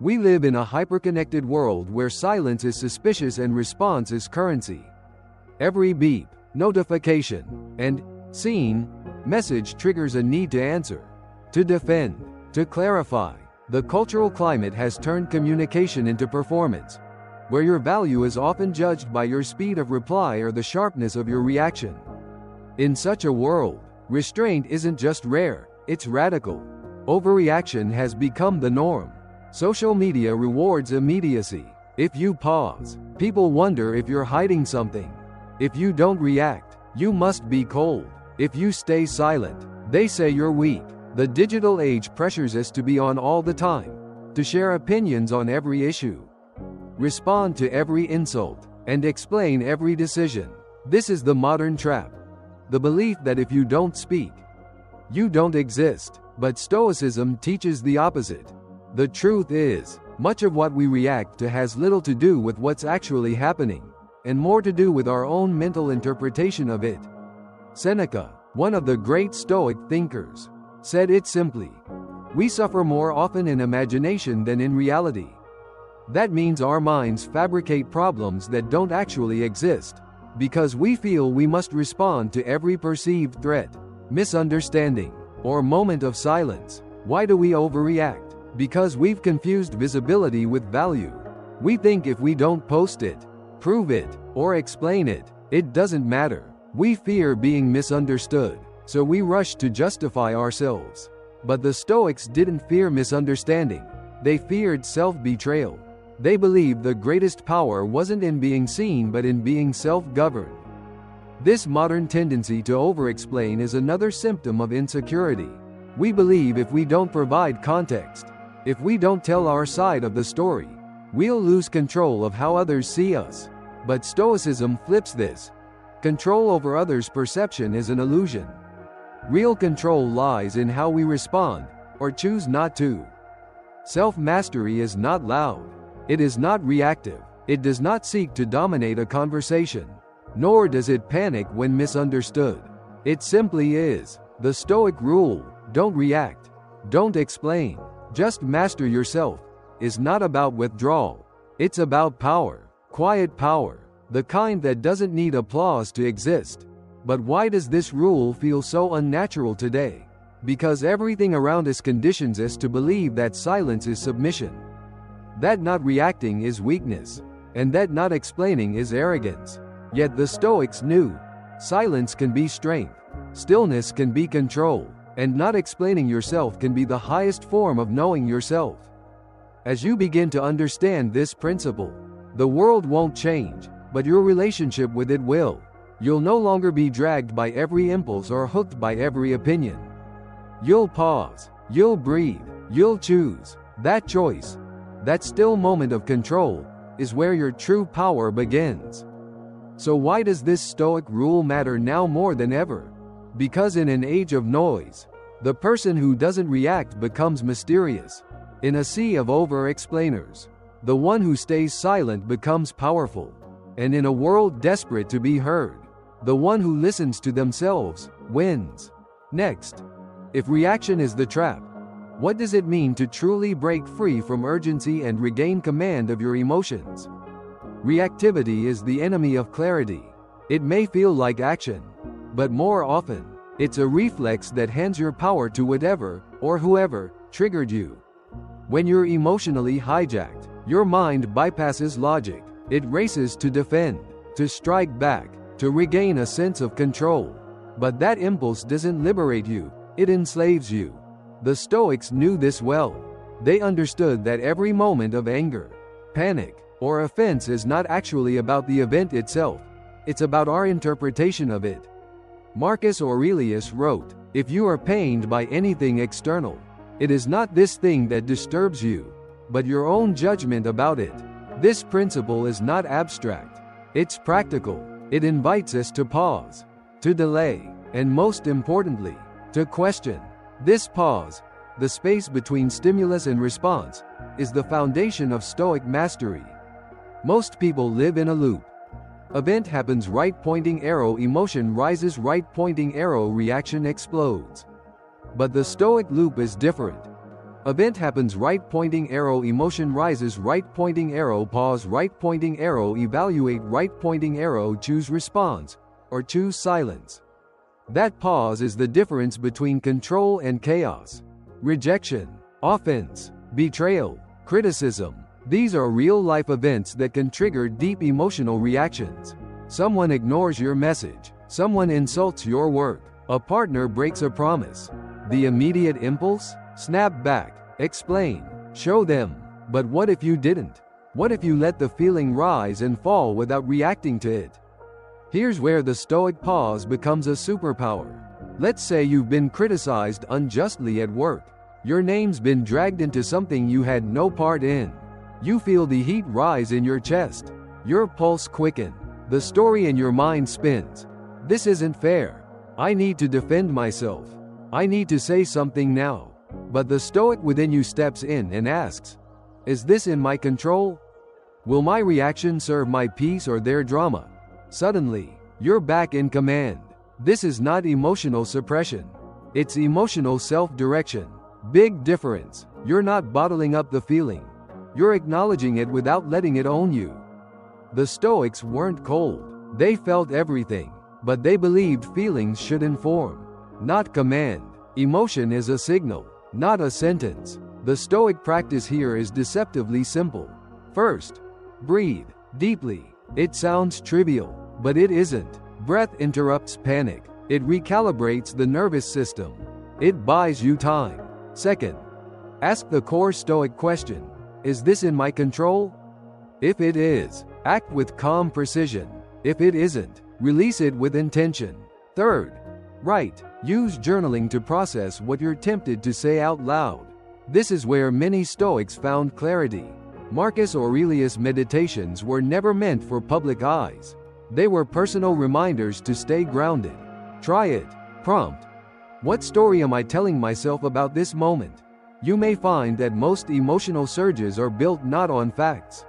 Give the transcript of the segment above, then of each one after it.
We live in a hyperconnected world where silence is suspicious and response is currency. Every beep, notification, and seen message triggers a need to answer, to defend, to clarify. The cultural climate has turned communication into performance, where your value is often judged by your speed of reply or the sharpness of your reaction. In such a world, restraint isn't just rare, it's radical. Overreaction has become the norm. Social media rewards immediacy. If you pause, people wonder if you're hiding something. If you don't react, you must be cold. If you stay silent, they say you're weak. The digital age pressures us to be on all the time, to share opinions on every issue, respond to every insult, and explain every decision. This is the modern trap. The belief that if you don't speak, you don't exist. But Stoicism teaches the opposite. The truth is, much of what we react to has little to do with what's actually happening, and more to do with our own mental interpretation of it. Seneca, one of the great Stoic thinkers, said it simply: we suffer more often in imagination than in reality. That means our minds fabricate problems that don't actually exist, because we feel we must respond to every perceived threat, misunderstanding, or moment of silence. Why do we overreact? Because we've confused visibility with value. We think if we don't post it, prove it, or explain it, it doesn't matter. We fear being misunderstood, so we rush to justify ourselves. But the Stoics didn't fear misunderstanding. They feared self-betrayal. They believed the greatest power wasn't in being seen but in being self-governed. This modern tendency to over-explain is another symptom of insecurity. We believe if we don't provide context, if we don't tell our side of the story, we'll lose control of how others see us. But Stoicism flips this. Control over others' perception is an illusion. Real control lies in how we respond, or choose not to. Self-mastery is not loud. It is not reactive. It does not seek to dominate a conversation. Nor does it panic when misunderstood. It simply is. The Stoic rule, don't react, don't explain, just master yourself, is not about withdrawal. It's about power, quiet power, the kind that doesn't need applause to exist. But why does this rule feel so unnatural today? Because everything around us conditions us to believe that silence is submission, that not reacting is weakness, and that not explaining is arrogance. Yet the Stoics knew silence can be strength, stillness can be control, and not explaining yourself can be the highest form of knowing yourself. As you begin to understand this principle, the world won't change, but your relationship with it will. You'll no longer be dragged by every impulse or hooked by every opinion. You'll pause, you'll breathe, you'll choose. That choice, that still moment of control, is where your true power begins. So why does this Stoic rule matter now more than ever? Because in an age of noise, the person who doesn't react becomes mysterious. In a sea of over-explainers, the one who stays silent becomes powerful. And in a world desperate to be heard, the one who listens to themselves wins. Next, if reaction is the trap, what does it mean to truly break free from urgency and regain command of your emotions? Reactivity is the enemy of clarity. It may feel like action, but more often, it's a reflex that hands your power to whatever, or whoever, triggered you. When you're emotionally hijacked, your mind bypasses logic. It races to defend, to strike back, to regain a sense of control. But that impulse doesn't liberate you, it enslaves you. The Stoics knew this well. They understood that every moment of anger, panic, or offense is not actually about the event itself. It's about our interpretation of it. Marcus Aurelius wrote, "If you are pained by anything external, it is not this thing that disturbs you, but your own judgment about it." This principle is not abstract. It's practical. It invites us to pause, to delay, and most importantly, to question. This pause, the space between stimulus and response, is the foundation of Stoic mastery. Most people live in a loop. Event happens, right pointing arrow, emotion rises, right pointing arrow, reaction explodes. But the Stoic loop is different. Event happens, right pointing arrow. Emotion rises, right pointing arrow. Pause, right pointing arrow. Evaluate, right pointing arrow. Choose response, or choose silence. That pause is the difference between control and chaos. Rejection, offense, betrayal, criticism. These are real-life events that can trigger deep emotional reactions. Someone ignores your message. Someone insults your work. A partner breaks a promise. The immediate impulse? Snap back, explain, show them. But what if you didn't? What if you let the feeling rise and fall without reacting to it? Here's where the Stoic pause becomes a superpower. Let's say you've been criticized unjustly at work. Your name's been dragged into something you had no part in. You feel the heat rise in your chest. Your pulse quickens. The story in your mind spins. This isn't fair. I need to defend myself. I need to say something now. But the Stoic within you steps in and asks, is this in my control? Will my reaction serve my peace or their drama? Suddenly, you're back in command. This is not emotional suppression. It's emotional self-direction. Big difference. You're not bottling up the feeling. You're acknowledging it without letting it own you. The Stoics weren't cold. They felt everything, but they believed feelings should inform, not command. Emotion is a signal, not a sentence. The Stoic practice here is deceptively simple. First, breathe deeply. It sounds trivial, but it isn't. Breath interrupts panic. It recalibrates the nervous system. It buys you time. Second, ask the core Stoic question: is this in my control? If it is, act with calm precision. If it isn't, release it with intention. Third, write. Use journaling to process what you're tempted to say out loud. This is where many Stoics found clarity. Marcus Aurelius' meditations were never meant for public eyes. They were personal reminders to stay grounded. Try it. Prompt: what story am I telling myself about this moment? You may find that most emotional surges are built not on facts,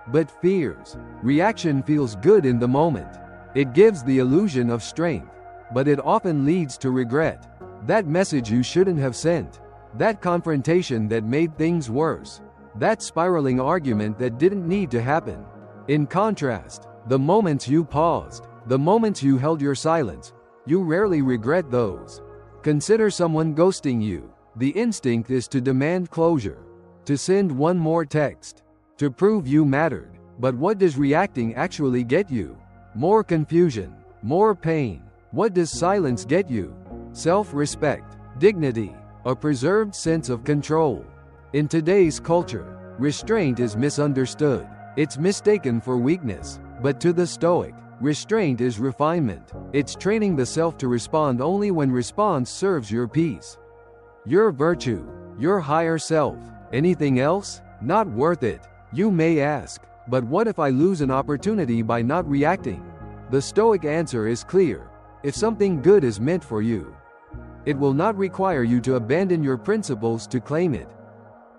but fears. Reaction feels good in the moment. It gives the illusion of strength, but it often leads to regret. That message you shouldn't have sent. That confrontation that made things worse. That spiraling argument that didn't need to happen. In contrast, the moments you paused, the moments you held your silence, you rarely regret those. Consider someone ghosting you. The instinct is to demand closure, to send one more text, to prove you mattered. But what does reacting actually get you? More confusion, more pain. What does silence get you? Self-respect, dignity, a preserved sense of control. In today's culture, restraint is misunderstood. It's mistaken for weakness. But to the Stoic, restraint is refinement. It's training the self to respond only when response serves your peace, your virtue, your higher self. Anything else? Not worth it. You may ask, but what if I lose an opportunity by not reacting? The Stoic answer is clear. If something good is meant for you, it will not require you to abandon your principles to claim it.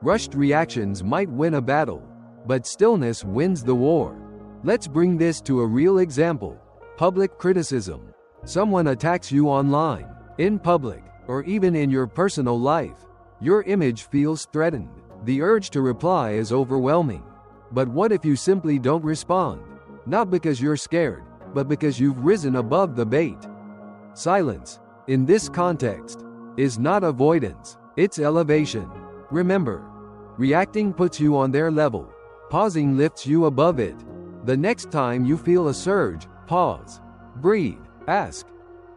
Rushed reactions might win a battle, but stillness wins the war. Let's bring this to a real example. Public criticism. Someone attacks you online, in public, or even in your personal life. Your image feels threatened. The urge to reply is overwhelming. But what if you simply don't respond? Not because you're scared, but because you've risen above the bait. Silence, in this context, is not avoidance, it's elevation. Remember, reacting puts you on their level. Pausing lifts you above it. The next time you feel a surge, pause, breathe, ask,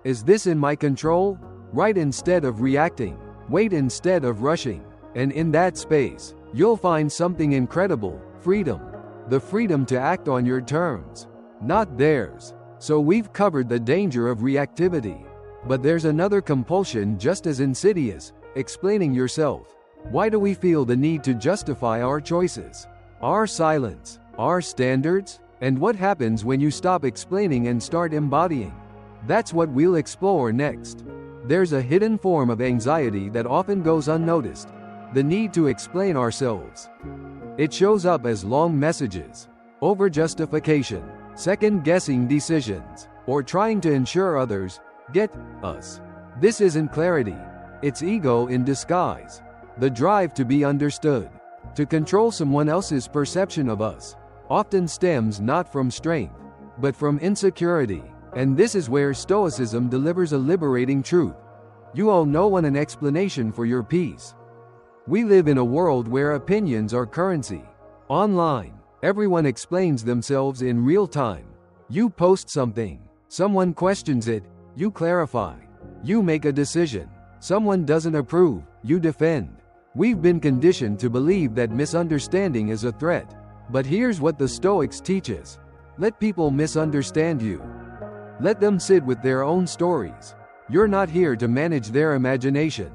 is this in my control? Write instead of reacting, wait instead of rushing, and in that space, you'll find something incredible: freedom. The freedom to act on your terms, not theirs. So we've covered the danger of reactivity. But there's another compulsion just as insidious: explaining yourself. Why do we feel the need to justify our choices, our silence, our standards? And what happens when you stop explaining and start embodying? That's what we'll explore next. There's a hidden form of anxiety that often goes unnoticed: the need to explain ourselves. It shows up as long messages, over-justification, second-guessing decisions, or trying to ensure others get us. This isn't clarity, it's ego in disguise. The drive to be understood, to control someone else's perception of us, often stems not from strength, but from insecurity. And this is where Stoicism delivers a liberating truth. You owe no one an explanation for your peace. We live in a world where opinions are currency. Online, everyone explains themselves in real time. You post something, someone questions it, you clarify. You make a decision, someone doesn't approve, you defend. We've been conditioned to believe that misunderstanding is a threat. But here's what the Stoics teach us. Let people misunderstand you. Let them sit with their own stories. You're not here to manage their imagination.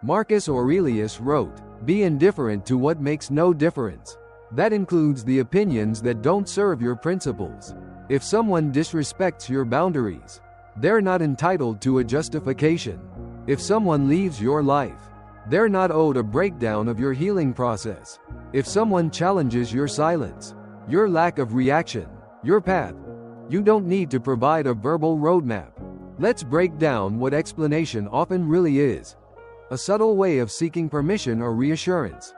Marcus Aurelius wrote, "Be indifferent to what makes no difference." That includes the opinions that don't serve your principles. If someone disrespects your boundaries, they're not entitled to a justification. If someone leaves your life, they're not owed a breakdown of your healing process. If someone challenges your silence, your lack of reaction, your path, you don't need to provide a verbal roadmap. Let's break down what explanation often really is. A subtle way of seeking permission or reassurance.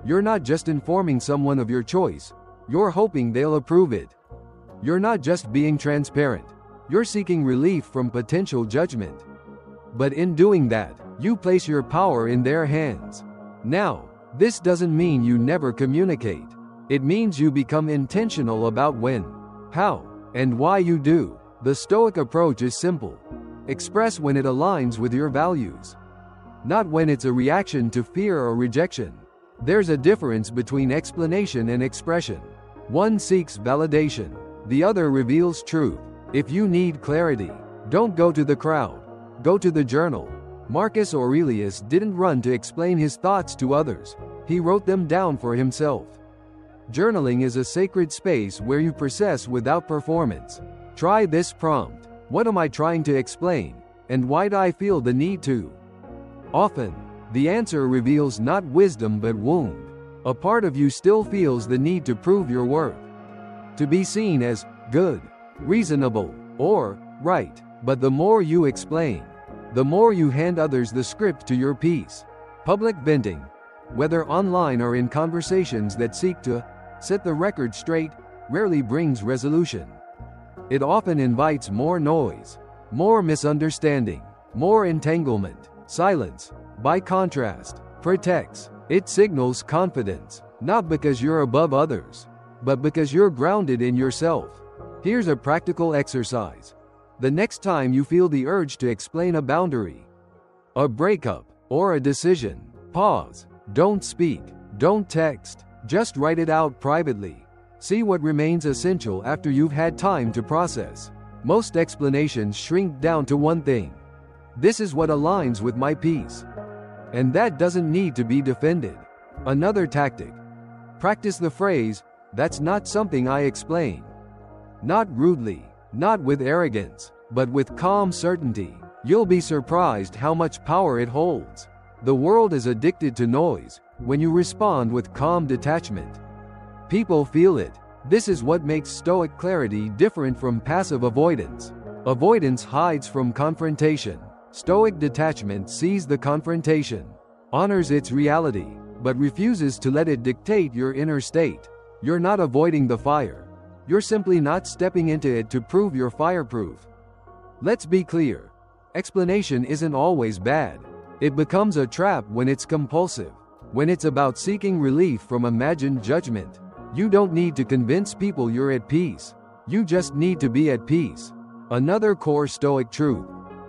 You're not just informing someone of your choice, you're hoping they'll approve it. You're not just being transparent, you're seeking relief from potential judgment. But in doing that, you place your power in their hands. Now, this doesn't mean you never communicate. It means you become intentional about when, how, and why you do. The Stoic approach is simple. Express when it aligns with your values, not when it's a reaction to fear or rejection. There's a difference between explanation and expression. One seeks validation, the other reveals truth. If you need clarity, don't go to the crowd. Go to the journal. Marcus Aurelius didn't run to explain his thoughts to others. He wrote them down for himself. Journaling is a sacred space where you process without performance. Try this prompt. What am I trying to explain? And why do I feel the need to? Often, the answer reveals not wisdom but wound. A part of you still feels the need to prove your worth, to be seen as good, reasonable, or right. But the more you explain, the more you hand others the script to your piece. Public venting, whether online or in conversations that seek to set the record straight, rarely brings resolution. It often invites more noise, more misunderstanding, more entanglement. Silence, by contrast, protects. It signals confidence, not because you're above others, but because you're grounded in yourself. Here's a practical exercise. The next time you feel the urge to explain a boundary, a breakup, or a decision, pause. Don't speak, don't text, just write it out privately. See what remains essential after you've had time to process. Most explanations shrink down to one thing. This is what aligns with my peace. And that doesn't need to be defended. Another tactic. Practice the phrase, "That's not something I explain." Not rudely, not with arrogance, but with calm certainty. You'll be surprised how much power it holds. The world is addicted to noise. When you respond with calm detachment, people feel it. This is what makes Stoic clarity different from passive avoidance. Avoidance hides from confrontation. Stoic detachment sees the confrontation, honors its reality, but refuses to let it dictate your inner state. You're not avoiding the fire. You're simply not stepping into it to prove you're fireproof. Let's be clear. Explanation isn't always bad. It becomes a trap when it's compulsive, when it's about seeking relief from imagined judgment. You don't need to convince people you're at peace. You just need to be at peace. Another core Stoic truth.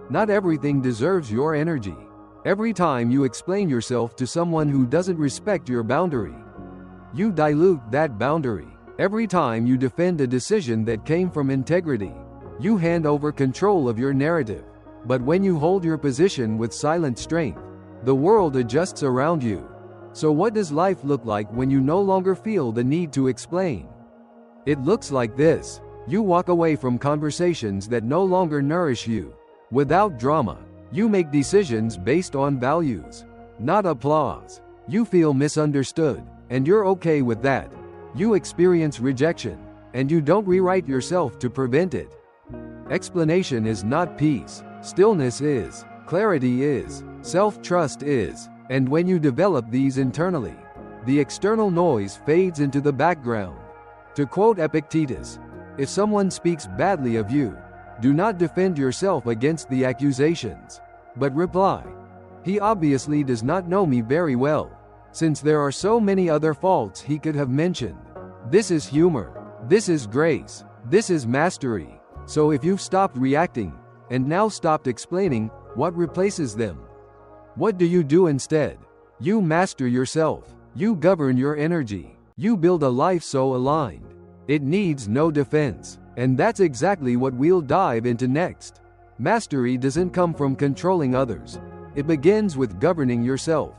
Not everything deserves your energy. Every time you explain yourself to someone who doesn't respect your boundary, you dilute that boundary. Every time you defend a decision that came from integrity, you hand over control of your narrative. But when you hold your position with silent strength, the world adjusts around you. So what does life look like when you no longer feel the need to explain? It looks like this. You walk away from conversations that no longer nourish you. Without drama, you make decisions based on values, not applause. You feel misunderstood, and you're okay with that. You experience rejection, and you don't rewrite yourself to prevent it. Explanation is not peace. Stillness is. Clarity is. Self-trust is. And when you develop these internally, the external noise fades into the background. To quote Epictetus, if someone speaks badly of you, do not defend yourself against the accusations, but reply, "He obviously does not know me very well, since there are so many other faults he could have mentioned." This is humor. This is grace. This is mastery. So if you've stopped reacting, and now stopped explaining, what replaces them? What do you do instead? You master yourself. You govern your energy. You build a life so aligned. It needs no defense. And that's exactly what we'll dive into next. Mastery doesn't come from controlling others. It begins with governing yourself.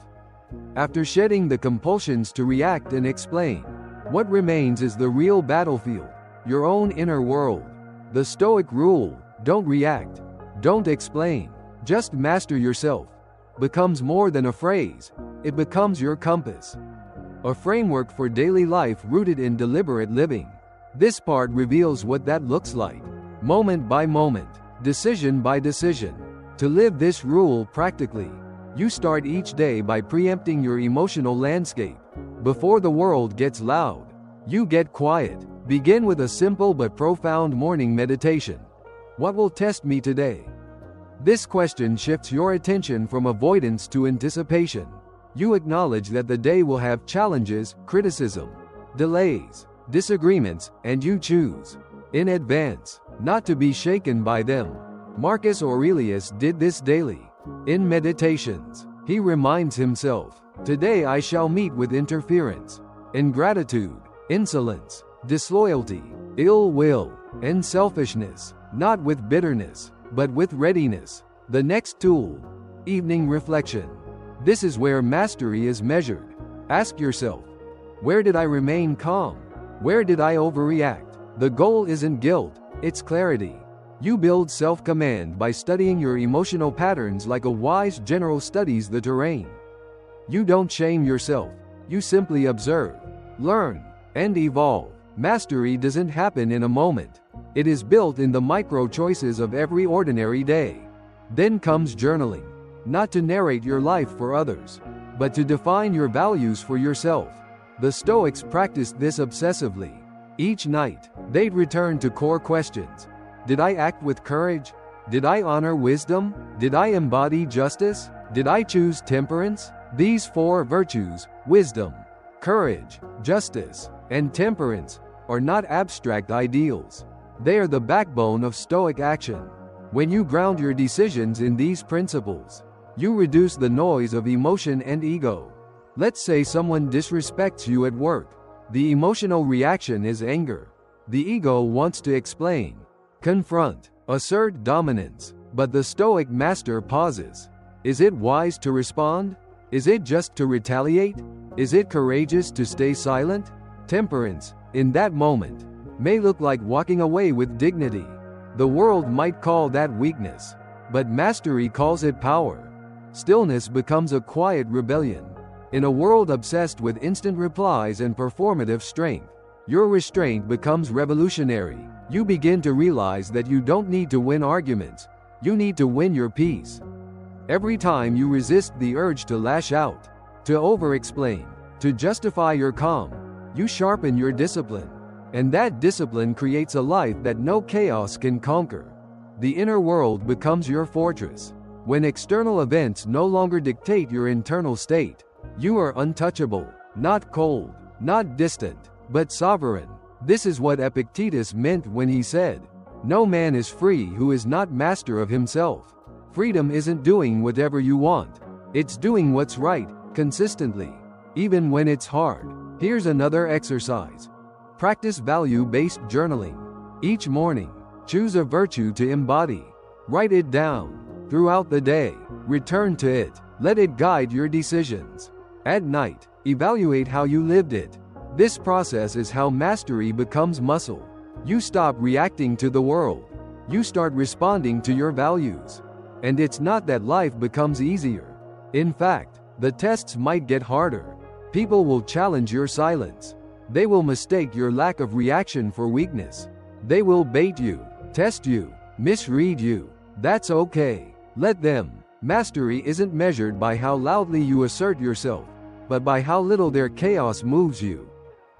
After shedding the compulsions to react and explain, what remains is the real battlefield, your own inner world. The Stoic rule, don't react, don't explain, just master yourself, becomes more than a phrase, it becomes your compass. A framework for daily life rooted in deliberate living. This part reveals what that looks like, moment by moment, decision by decision. To live this rule practically, you start each day by preempting your emotional landscape. Before the world gets loud, you get quiet. Begin with a simple but profound morning meditation. What will test me today? This question shifts your attention from avoidance to anticipation. You acknowledge that the day will have challenges, criticism, delays, disagreements, and you choose, in advance, not to be shaken by them. Marcus Aurelius did this daily. In Meditations, he reminds himself, "Today I shall meet with interference, ingratitude, insolence, disloyalty, ill will, and selfishness, not with bitterness, but with readiness." The next tool, evening reflection. This is where mastery is measured. Ask yourself, where did I remain calm? Where did I overreact? The goal isn't guilt, it's clarity. You build self-command by studying your emotional patterns like a wise general studies the terrain. You don't shame yourself, you simply observe, learn, and evolve. Mastery doesn't happen in a moment. It is built in the micro choices of every ordinary day. Then comes journaling. Not to narrate your life for others, but to define your values for yourself. The Stoics practiced this obsessively. Each night, they'd return to core questions. Did I act with courage? Did I honor wisdom? Did I embody justice? Did I choose temperance? These four virtues, wisdom, courage, justice, and temperance, are not abstract ideals. They are the backbone of Stoic action. When you ground your decisions in these principles, you reduce the noise of emotion and ego. Let's say someone disrespects you at work. The emotional reaction is anger. The ego wants to explain, confront, assert dominance. But the Stoic master pauses. Is it wise to respond? Is it just to retaliate? Is it courageous to stay silent? Temperance, in that moment, may look like walking away with dignity. The world might call that weakness, but mastery calls it power. Stillness becomes a quiet rebellion. In a world obsessed with instant replies and performative strength, your restraint becomes revolutionary. You begin to realize that you don't need to win arguments, you need to win your peace. Every time you resist the urge to lash out, to over-explain, to justify your calm, you sharpen your discipline. And that discipline creates a life that no chaos can conquer. The inner world becomes your fortress. When external events no longer dictate your internal state, you are untouchable, not cold, not distant, but sovereign. This is what Epictetus meant when he said, "No man is free who is not master of himself." Freedom isn't doing whatever you want. It's doing what's right, consistently, even when it's hard. Here's another exercise. Practice value-based journaling. Each morning, choose a virtue to embody. Write it down. Throughout the day, return to it. Let it guide your decisions. At night, evaluate how you lived it. This process is how mastery becomes muscle. You stop reacting to the world. You start responding to your values. And it's not that life becomes easier. In fact, the tests might get harder. People will challenge your silence. They will mistake your lack of reaction for weakness. They will bait you, test you, misread you. That's okay. Let them. Mastery isn't measured by how loudly you assert yourself, but by how little their chaos moves you.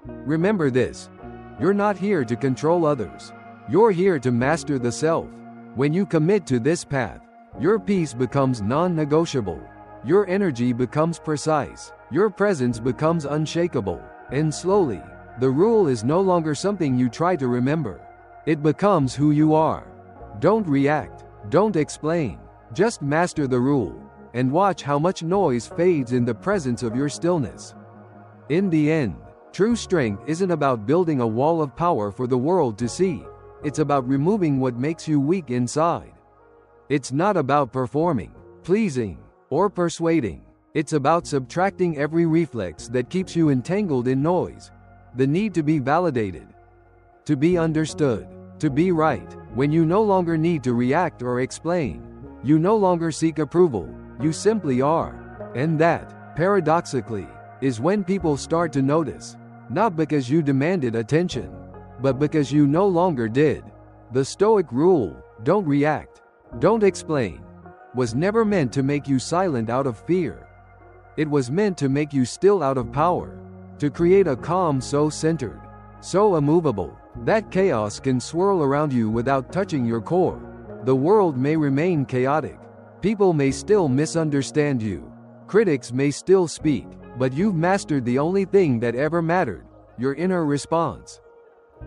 Remember this: you're not here to control others. You're here to master the self. When you commit to this path, your peace becomes non-negotiable. Your energy becomes precise. Your presence becomes unshakable. And slowly, the rule is no longer something you try to remember. It becomes who you are. Don't react. Don't explain. Just master the rule, and watch how much noise fades in the presence of your stillness. In the end, true strength isn't about building a wall of power for the world to see. It's about removing what makes you weak inside. It's not about performing, pleasing, or persuading. It's about subtracting every reflex that keeps you entangled in noise. The need to be validated, to be understood, to be right. When you no longer need to react or explain, you no longer seek approval, you simply are. And that, paradoxically, is when people start to notice. Not because you demanded attention, but because you no longer did. The Stoic rule, don't react, don't explain, was never meant to make you silent out of fear. It was meant to make you still out of power, to create a calm so centered, so immovable, that chaos can swirl around you without touching your core. The world may remain chaotic. People may still misunderstand you. Critics may still speak, but you've mastered the only thing that ever mattered: your inner response.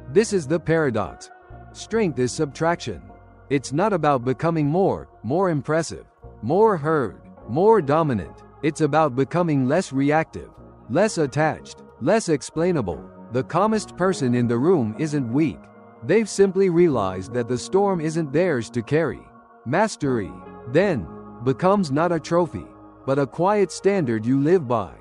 This is the paradox. Strength is subtraction. It's not about becoming more impressive, more heard, more dominant. It's about becoming less reactive, less attached, less explainable. The calmest person in the room isn't weak. They've simply realized that the storm isn't theirs to carry. Mastery, then, becomes not a trophy, but a quiet standard you live by.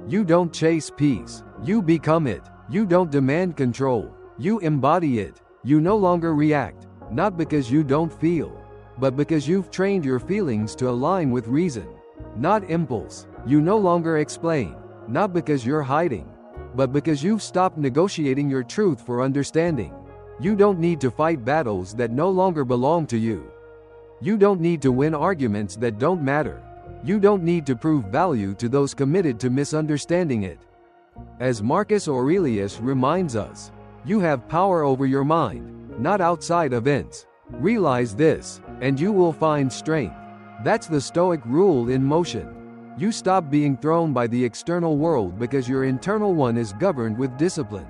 You don't chase peace, you become it. You don't demand control, you embody it. You no longer react, not because you don't feel, but because you've trained your feelings to align with reason, not impulse. You no longer explain, not because you're hiding, but because you've stopped negotiating your truth for understanding. You don't need to fight battles that no longer belong to you. You don't need to win arguments that don't matter. You don't need to prove value to those committed to misunderstanding it. As Marcus Aurelius reminds us, you have power over your mind, not outside events. Realize this, and you will find strength. That's the Stoic rule in motion. You stop being thrown by the external world because your internal one is governed with discipline.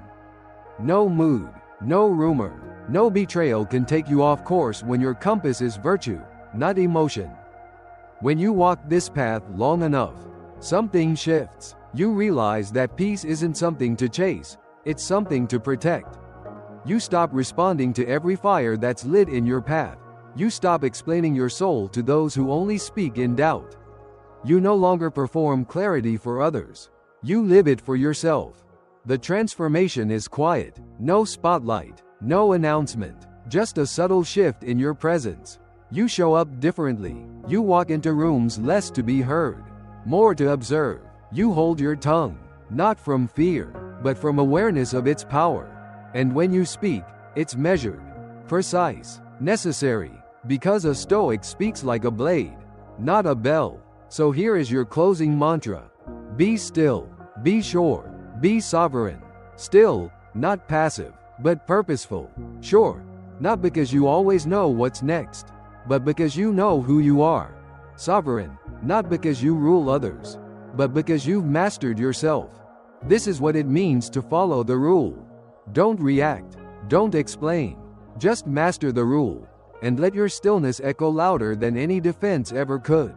No mood, no rumor, no betrayal can take you off course when your compass is virtue, not emotion. When you walk this path long enough, something shifts. You realize that peace isn't something to chase, it's something to protect. You stop responding to every fire that's lit in your path. You stop explaining your soul to those who only speak in doubt. You no longer perform clarity for others. You live it for yourself. The transformation is quiet, no spotlight, no announcement, just a subtle shift in your presence. You show up differently. You walk into rooms less to be heard, more to observe. You hold your tongue, not from fear, but from awareness of its power. And when you speak, it's measured, precise, necessary, because a Stoic speaks like a blade, not a bell. So here is your closing mantra. Be still, be sure, be sovereign. Still, not passive, but purposeful. Sure, not because you always know what's next, but because you know who you are. Sovereign, not because you rule others, but because you've mastered yourself. This is what it means to follow the rule. Don't react, don't explain, just master the rule, and let your stillness echo louder than any defense ever could.